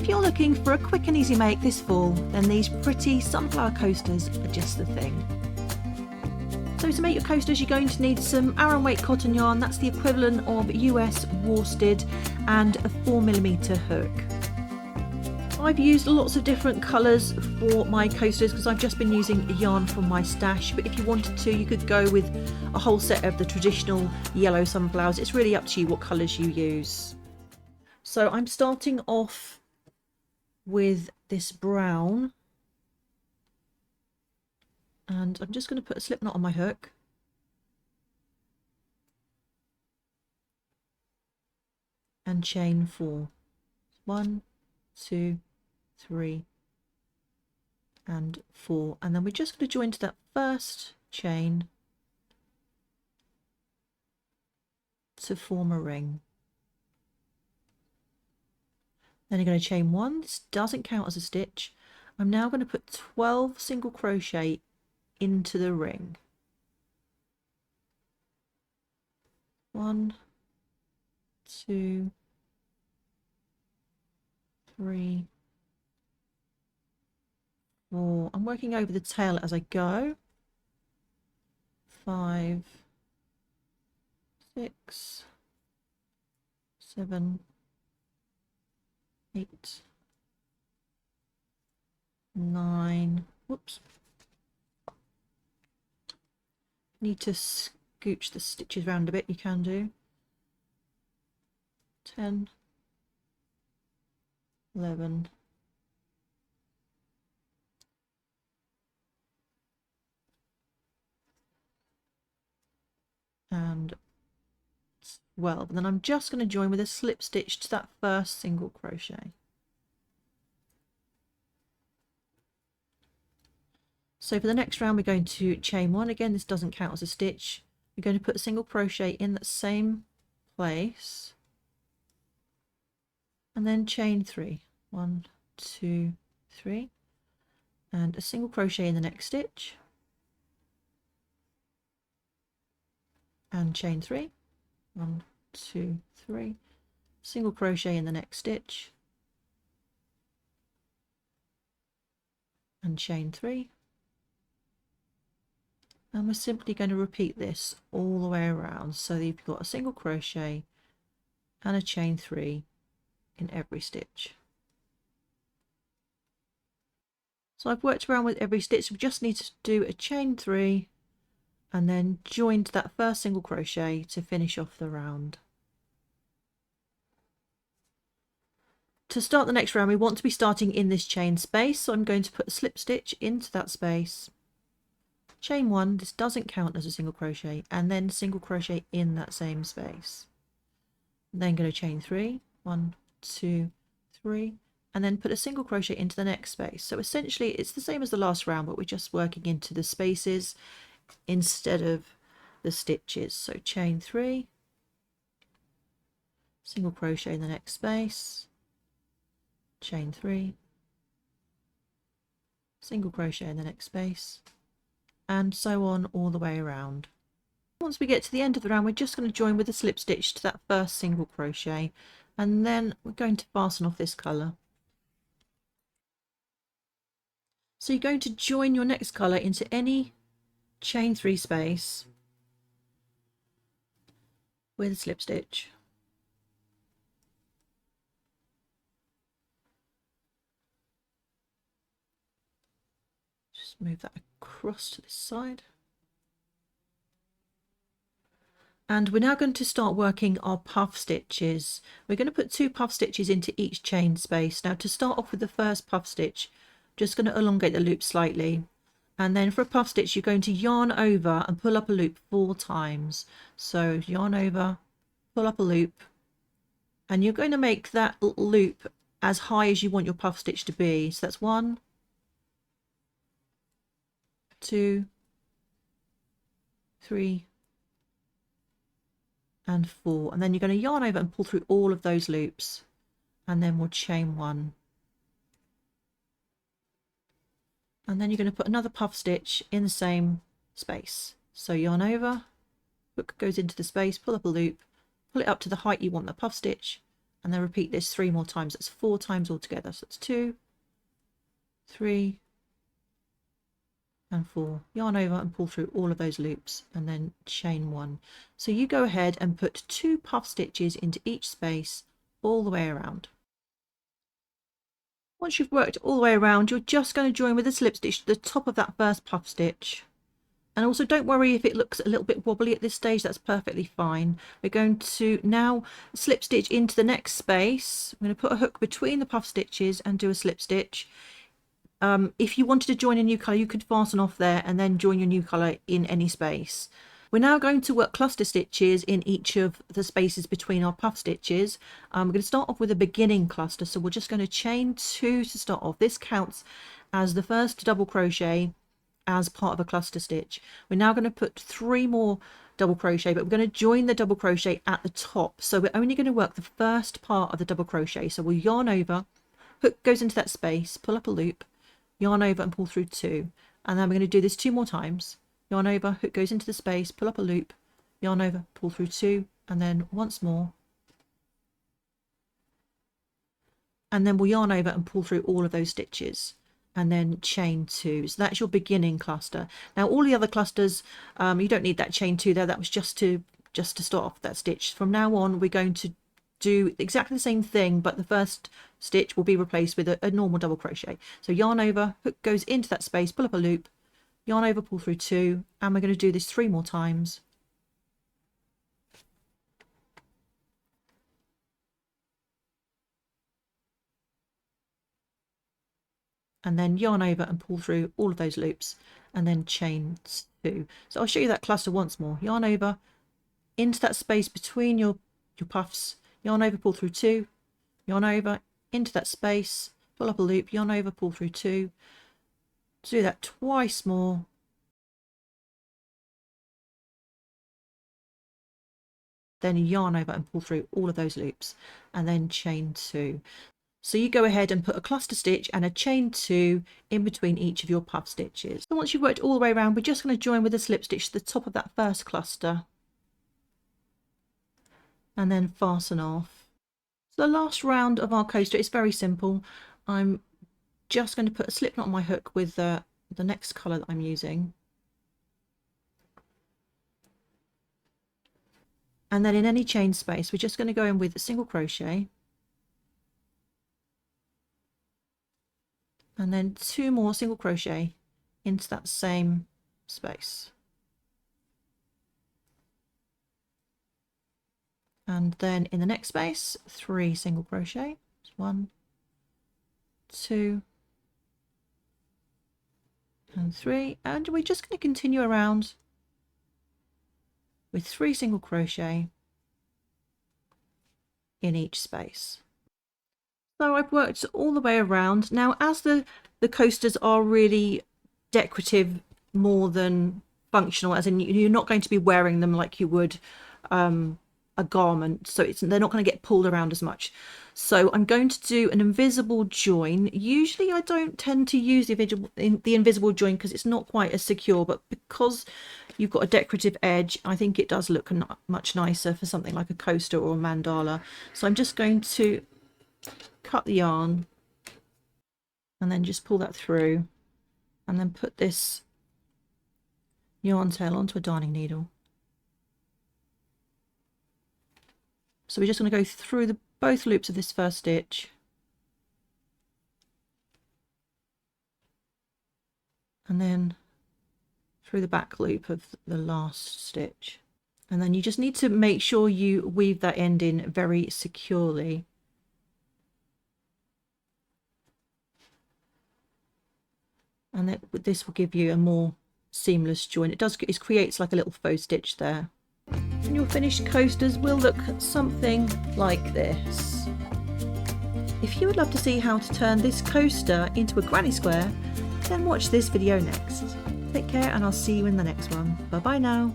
If you're looking for a quick and easy make this fall, then these pretty sunflower coasters are just the thing. So to make your coasters, you're going to need some Aran weight cotton yarn, that's the equivalent of US worsted, and a 4mm hook. I've used lots of different colours for my coasters because I've just been using yarn from my stash, but if you wanted to, you could go with a whole set of the traditional yellow sunflowers. It's really up to you what colours you use. So I'm starting off with this brown, and I'm just going to put a slip knot on my hook. And chain 4. 1, 2, 3 and 4, and then we're just going to join to that first chain to form a ring. Then you're going to chain 1. This doesn't count as a stitch. I'm now going to put 12 single crochet into the ring. 1, 2, 3, 4. I'm working over the tail as I go. 5, 6, 7, 8, 9. Whoops. Need to scooch the stitches around a bit, you can do. 10, 11, 12. And then I'm just going to join with a slip stitch to that first single crochet. So for the next round we're going to chain 1. Again, this doesn't count as a stitch. We're going to put a single crochet in that same place and then chain 3. 1, 2, 3, and a single crochet in the next stitch and chain 3. 1, 2, 3, single crochet in the next stitch and chain 3, and we're simply going to repeat this all the way around, so that you've got a single crochet and a chain 3 in every stitch. So I've worked around with every stitch. We just need to do a chain 3 and then join to that first single crochet to finish off the round. To start the next round, we want to be starting in this chain space, so I'm going to put a slip stitch into that space, chain 1, this doesn't count as a single crochet, and then single crochet in that same space. Then going to chain 3, 1, 2, 3, and then put a single crochet into the next space. So essentially it's the same as the last round, but we're just working into the spaces instead of the stitches. So chain 3, single crochet in the next space, chain 3, single crochet in the next space, and so on all the way around. Once we get to the end of the round, we're just going to join with a slip stitch to that first single crochet, and then we're going to fasten off this colour. So you're going to join your next colour into any chain 3 space with a slip stitch. Just move that across to this side. And we're now going to start working our puff stitches. We're going to put 2 puff stitches into each chain space. Now to start off with the first puff stitch, just going to elongate the loop slightly, and then for a puff stitch you're going to yarn over and pull up a loop 4 times. So yarn over, pull up a loop, and you're going to make that loop as high as you want your puff stitch to be. So that's 1, 2, 3 and 4, and then you're going to yarn over and pull through all of those loops, and then we'll chain 1. And then you're going to put another puff stitch in the same space. So yarn over, hook goes into the space, pull up a loop, pull it up to the height you want the puff stitch, and then repeat this 3 more times. That's 4 times altogether. So it's 2, 3 and 4. Yarn over and pull through all of those loops and then chain 1. So you go ahead and put 2 puff stitches into each space all the way around. Once you've worked all the way around, you're just going to join with a slip stitch to the top of that first puff stitch. And also don't worry if it looks a little bit wobbly at this stage, that's perfectly fine. We're going to now slip stitch into the next space. I'm going to put a hook between the puff stitches and do a slip stitch. If you wanted to join a new colour, you could fasten off there and then join your new colour in any space. We're now going to work cluster stitches in each of the spaces between our puff stitches. We're going to start off with a beginning cluster, so we're just going to chain 2 to start off. This counts as the first double crochet as part of a cluster stitch. We're now going to put 3 more double crochet, but we're going to join the double crochet at the top. So we're only going to work the first part of the double crochet. So we'll yarn over, hook goes into that space, pull up a loop, yarn over and pull through 2. And then we're going to do this 2 more times. Yarn over, hook goes into the space, pull up a loop, yarn over, pull through 2, and then once more. And then we'll yarn over and pull through all of those stitches and then chain 2. So that's your beginning cluster. Now all the other clusters, you don't need that chain 2 there. That was just to start off that stitch. From now on, we're going to do exactly the same thing, but the first stitch will be replaced with a normal double crochet. So yarn over, hook goes into that space, pull up a loop, yarn over, pull through 2, and we're going to do this 3 more times. And then yarn over and pull through all of those loops and then chain 2. So I'll show you that cluster once more. Yarn over into that space between your puffs, yarn over, pull through 2, yarn over into that space, pull up a loop, yarn over, pull through 2. Do that twice more. Then yarn over and pull through all of those loops and then chain 2. So you go ahead and put a cluster stitch and a chain 2 in between each of your puff stitches. So once you've worked all the way around, we're just going to join with a slip stitch to the top of that first cluster and then fasten off. So the last round of our coaster is very simple. I'm just going to put a slip knot on my hook with the next colour that I'm using. And then in any chain space, we're just going to go in with a single crochet. And then 2 more single crochet into that same space. And then in the next space, 3 single crochet. 1, 2, and 3. And we're just going to continue around with 3 single crochet in each space. So I've worked all the way around. Now as the coasters are really decorative more than functional, as in you're not going to be wearing them like you would a garment, so they're not going to get pulled around as much. So I'm going to do an invisible join. Usually I don't tend to use the invisible join because it's not quite as secure, but because you've got a decorative edge, I think it does look much nicer for something like a coaster or a mandala. So I'm just going to cut the yarn and then just pull that through and then put this yarn tail onto a darning needle. So we're just going to go through both loops of this first stitch and then through the back loop of the last stitch, and then you just need to make sure you weave that end in very securely. And this will give you a more seamless join. It creates like a little faux stitch there. And your finished coasters will look something like this. If you would love to see how to turn this coaster into a granny square, then watch this video next. Take care and I'll see you in the next one. Bye bye now.